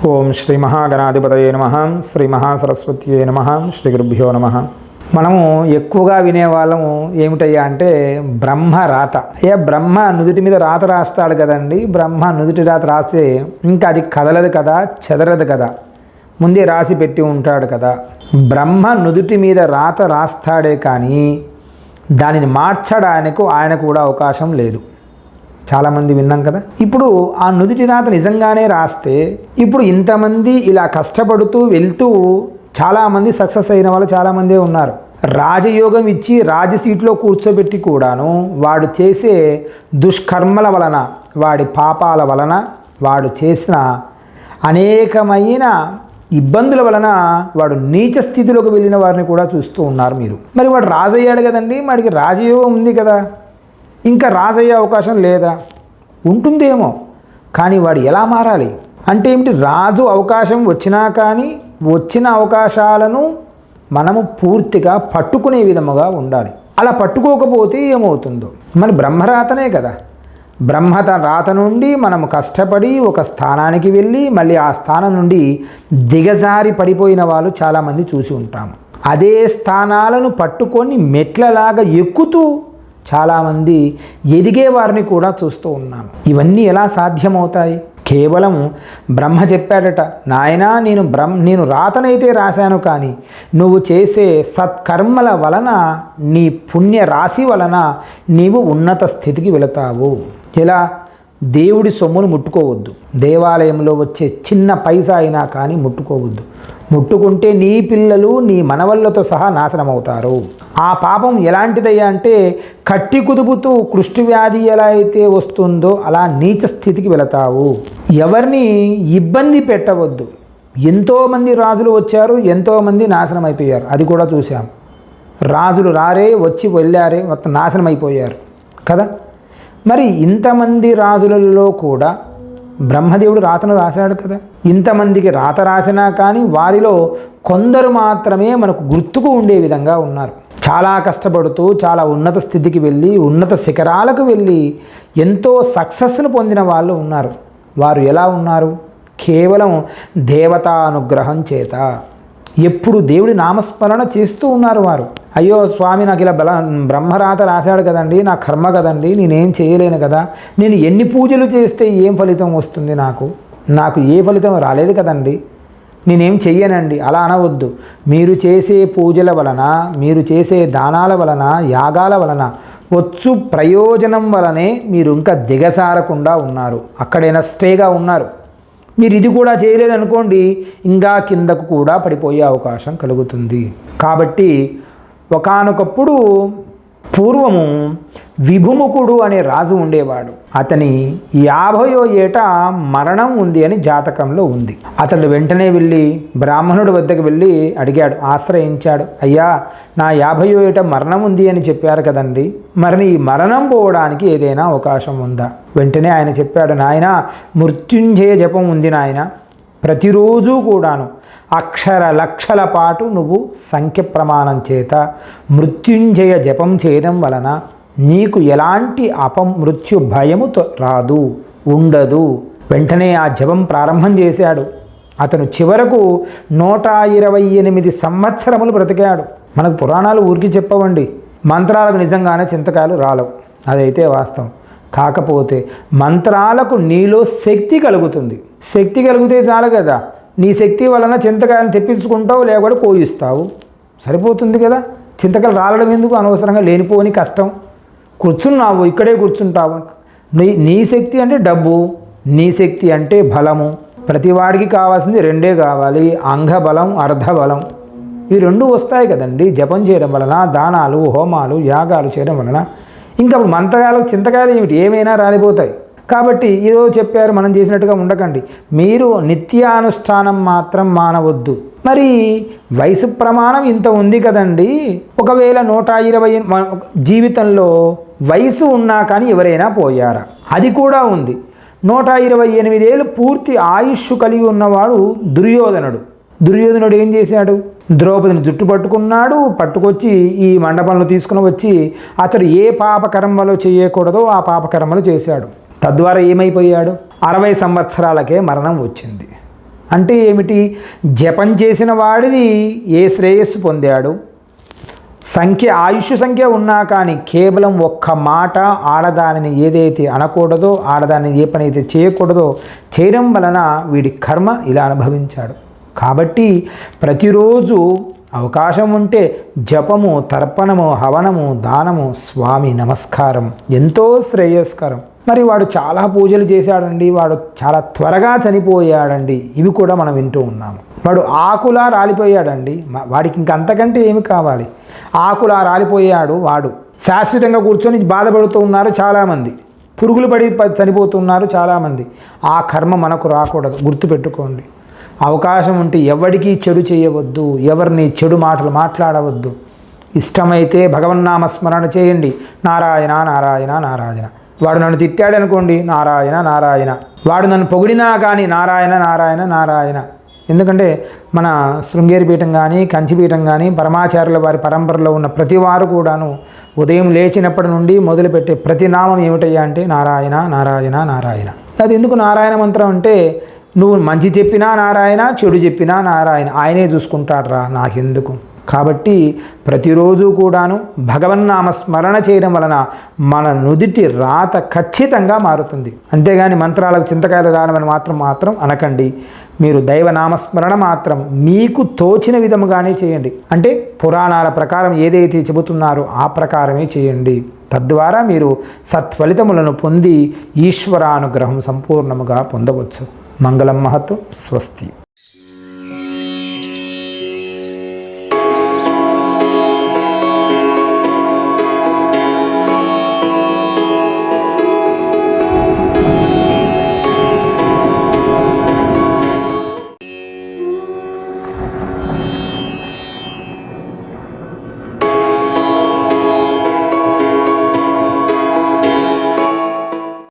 ఓం శ్రీ మహాగణాధిపతయే నమః. శ్రీ మహాసరస్వత్యే నమః. శ్రీ గురుభ్యో నమః. మనము ఎక్కువగా వినేవాళ్ళము ఏమిటయ్యా అంటే బ్రహ్మరాత. బ్రహ్మ నుదుటి మీద రాత రాస్తాడు కదండి. బ్రహ్మ నుదుటి రాత రాస్తే ఇంకా అది కదలదు కదా, చెదరదు కదా, ముందే రాసి పెట్టి ఉంటాడు కదా. బ్రహ్మ నుదుటి మీద రాత రాస్తాడే కానీ దానిని మార్చడానికి ఆయన కూడా అవకాశం లేదు. చాలామంది విన్నాం కదా. ఇప్పుడు ఆ నుదుటి రాత నిజంగానే రాస్తే ఇప్పుడు ఇంతమంది ఇలా కష్టపడుతూ వెళ్తూ చాలామంది సక్సెస్ అయిన వాళ్ళు చాలామందే ఉన్నారు. రాజయోగం ఇచ్చి రాజసీట్లో కూర్చోబెట్టి కూడాను వాడు చేసే దుష్కర్మల వలన, వాడి పాపాల వలన, వాడు చేసిన అనేకమైన ఇబ్బందుల వలన వాడు నీచ స్థితిలోకి వెళ్ళిన వారిని కూడా చూస్తూ ఉన్నారు మీరు. మరి వాడు రాజయ్యాడు కదండి, వాడికి రాజయోగం ఉంది కదా, ఇంకా రాజయ్యే అవకాశం లేదా? ఉంటుందేమో, కానీ వాడు ఎలా మారాలి అంటే ఏమిటి? రాజు అవకాశం వచ్చినా కానీ వచ్చిన అవకాశాలను మనము పూర్తిగా పట్టుకునే విధముగా ఉండాలి. అలా పట్టుకోకపోతే ఏమవుతుందో. మరి బ్రహ్మరాతనే కదా. బ్రహ్మత రాత నుండి మనము కష్టపడి ఒక స్థానానికి వెళ్ళి మళ్ళీ ఆ స్థానం నుండి దిగజారి పడిపోయిన వాళ్ళు చాలామంది చూసి ఉంటాము. అదే స్థానాలను పట్టుకొని మెట్లలాగా ఎక్కుతూ చాలామంది ఎదిగే వారిని కూడా చూస్తూ ఉన్నాము. ఇవన్నీ ఎలా సాధ్యమవుతాయి? కేవలం బ్రహ్మ చెప్పాడట, నాయనా నేను రాతనైతే రాశాను, కానీ నువ్వు చేసే సత్కర్మల వలన, నీ పుణ్య రాశి వలన నీవు ఉన్నత స్థితికి వెళతావు. ఎలా? దేవుడి సొమ్మును ముట్టుకోవద్దు. దేవాలయంలో వచ్చే చిన్న పైసా అయినా కానీ ముట్టుకోవద్దు. ముట్టుకుంటే నీ పిల్లలు నీ మనవళ్ళతో సహా నాశనం అవుతారు. ఆ పాపం ఎలాంటిదయ్యా అంటే కట్టి కుదుపుతూ కుష్టి వ్యాధి ఎలా అయితే వస్తుందో అలా నీచ స్థితికి వెళతావు. ఎవరిని ఇబ్బంది పెట్టవద్దు. ఎంతోమంది రాజులు వచ్చారు, ఎంతోమంది నాశనం అయిపోయారు. అది కూడా చూసాం. రాజులు రారే, వచ్చి వెళ్ళారే, మొత్తం నాశనం అయిపోయారు కదా. మరి ఇంతమంది రాజులలో కూడా బ్రహ్మదేవుడు రాతను రాశాడు కదా. ఇంతమందికి రాత రాసినా కానీ వారిలో కొందరు మాత్రమే మనకు గుర్తుకు ఉండే విధంగా ఉన్నారు. చాలా కష్టపడుతూ చాలా ఉన్నత స్థితికి వెళ్ళి ఉన్నత శిఖరాలకు వెళ్ళి ఎంతో సక్సెస్ను పొందిన వాళ్ళు ఉన్నారు. వారు ఎలా ఉన్నారు? కేవలం దేవతానుగ్రహం చేత ఎప్పుడు దేవుడి నామస్మరణ చేస్తూ ఉన్నారు వారు. అయ్యో స్వామి, నాకు ఇలా బ్రహ్మరాత రాశాడు కదండి, నా కర్మ కదండి, నేనేం చేయలేను కదా, నేను ఎన్ని పూజలు చేస్తే ఏం ఫలితం వస్తుంది, నాకు ఏ ఫలితం రాలేదు కదండి, నేనేం చెయ్యనండి. అలా అనవద్దు. మీరు చేసే పూజల వలన, మీరు చేసే దానాల వలన, యాగాల వలన వచ్చు ప్రయోజనం వలనే మీరు ఇంకా దిగజారకుండా ఉన్నారు, అక్కడైనా స్టేగా ఉన్నారు. మీరు ఇది కూడా చేయలేదనుకోండి, ఇంకా కిందకు కూడా పడిపోయే అవకాశం కలుగుతుంది. కాబట్టి ఒకానొకప్పుడు పూర్వము విభుముఖుడు అనే రాజు ఉండేవాడు. అతని 50వ ఏట మరణం ఉంది అని జాతకంలో ఉంది. అతడు వెంటనే వెళ్ళి బ్రాహ్మణుడి వద్దకు వెళ్ళి అడిగాడు, ఆశ్రయించాడు. అయ్యా, నా 50వ ఏట మరణం ఉంది అని చెప్పారు కదండి, మరి ఈ మరణం పోవడానికి ఏదైనా అవకాశం ఉందా? వెంటనే ఆయన చెప్పాడు, నాయన మృత్యుంజయ జపం ఉంది నాయన, ప్రతిరోజు కూడాను అక్షర లక్షల పాటు నువ్వు సంఖ్య ప్రమాణం చేత మృత్యుంజయ జపం చేయడం వలన నీకు ఎలాంటి అపమృత్యు భయము రాదు, ఉండదు. వెంటనే ఆ జపం ప్రారంభం చేశాడు. అతను చివరకు 128 సంవత్సరములు బ్రతికాడు. మనకు పురాణాలు ఊరికి చెప్పవండి. మంత్రాలకు నిజంగానే చింతకాయలు రాలవు, అదైతే వాస్తవం. కాకపోతే మంత్రాలకు నీలో శక్తి కలుగుతుంది. శక్తి కలిగితే చాలు కదా, నీ శక్తి వలన చింతకాయలను తెప్పించుకుంటావు, లేకపోతే కోయిస్తావు, సరిపోతుంది కదా. చింతకాయలు రాలడం ఎందుకు? అనవసరంగా లేనిపోని కష్టం. కూర్చున్నావు, ఇక్కడే కూర్చుంటావు. నీ శక్తి అంటే డబ్బు, నీ శక్తి అంటే బలము. ప్రతివాడికి కావాల్సింది రెండే కావాలి, అంగబలం, అర్ధబలం. ఈ రెండు వస్తాయి కదండి జపం చేయడం వలన, దానాలు, హోమాలు, యాగాలు చేయడం వలన. ఇంకా అప్పుడు మంత్రకాయలు, చింతకాయలు ఏమిటి, ఏమైనా రాలిపోతాయి. కాబట్టి ఏదో చెప్పారు మనం చేసినట్టుగా ఉండకండి. మీరు నిత్యానుష్ఠానం మాత్రం మానవద్దు. మరి వయసు ప్రమాణం ఇంత ఉంది కదండి. ఒకవేళ 120 జీవితంలో వయసు ఉన్నా కానీ ఎవరైనా పోయారా? అది కూడా ఉంది. 128 ఏళ్ళు పూర్తి ఆయుష్ కలిగి ఉన్నవాడు దుర్యోధనుడు. దుర్యోధనుడు ఏం చేశాడు? ద్రౌపదిని జుట్టు పట్టుకున్నాడు, పట్టుకొచ్చి ఈ మండపంలో తీసుకుని వచ్చి అతడు ఏ పాపకర్మలు చేయకూడదో ఆ పాపకర్మలు చేశాడు. తద్వారా ఏమైపోయాడు? 60 సంవత్సరాలకే మరణం వచ్చింది. అంటే ఏమిటి? జపం చేసిన వాడిది ఏ శ్రేయస్సు పొందాడు, ఆయుష్ సంఖ్య ఉన్నా కానీ కేవలం ఒక్క మాట ఆడదానిని ఏదైతే అనకూడదో, ఆడదాన్ని ఏ పని అయితే చేయకూడదో చేయడం వలన వీడి కర్మ ఇలా అనుభవించాడు. కాబట్టి ప్రతిరోజు అవకాశం ఉంటే జపము, తర్పణము, హవనము, దానము, స్వామి నమస్కారం ఎంతో శ్రేయస్కరం. మరి వాడు చాలా పూజలు చేశాడండి, వాడు చాలా త్వరగా చనిపోయాడండి, ఇవి కూడా మనం వింటూ ఉన్నాము. వాడు ఆకులా రాలిపోయాడండి, వాడికి ఇంక అంతకంటే ఏమి కావాలి? ఆకులా రాలిపోయాడు, వాడు శాశ్వతంగా కూర్చొని బాధపడుతూ ఉన్నారు చాలామంది, పురుగులు పడి చనిపోతున్నారు చాలామంది. ఆ కర్మ మనకు రాకూడదు, గుర్తుపెట్టుకోండి. అవకాశం ఉంటే ఎవరికీ చెడు చేయవద్దు, ఎవరిని చెడు మాటలు మాట్లాడవద్దు. ఇష్టమైతే భగవన్నామస్మరణ చేయండి, నారాయణ నారాయణ నారాయణ. వాడు నన్ను తిట్టాడు అనుకోండి, నారాయణ నారాయణ. వాడు నన్ను పొగిడినా కానీ నారాయణ నారాయణ నారాయణ. ఎందుకంటే మన శృంగేరి పీఠం కానీ, కంచిపీఠం కానీ, పరమాచార్యుల వారి పరంపరలో ఉన్న ప్రతి వారు కూడాను ఉదయం లేచినప్పటి నుండి మొదలుపెట్టే ప్రతి నామం ఏమిటయ్యా అంటే నారాయణ నారాయణ నారాయణ. అది ఎందుకు నారాయణ మంత్రం అంటే, నువ్వు మంచి చెప్పినా నారాయణ, చెడు చెప్పినా నారాయణ, ఆయనే చూసుకుంటాడ్రా, నాకెందుకు. కాబట్టి ప్రతిరోజు కూడాను భగవన్నామ స్మరణ చేయడం వలన మన నుదిటి రాత ఖచ్చితంగా మారుతుంది. అంతేగాని మంత్రాలకు చింతకాయలు రావని మాత్రం అనకండి. మీరు దైవనామస్మరణ మాత్రం మీకు తోచిన విధముగానే చేయండి. అంటే పురాణాల ప్రకారం ఏదైతే చెబుతున్నారో ఆ ప్రకారమే చేయండి. తద్వారా మీరు సత్ఫలితములను పొంది ఈశ్వరానుగ్రహం సంపూర్ణముగా పొందవచ్చు. మంగళం మహతు. స్వస్తి.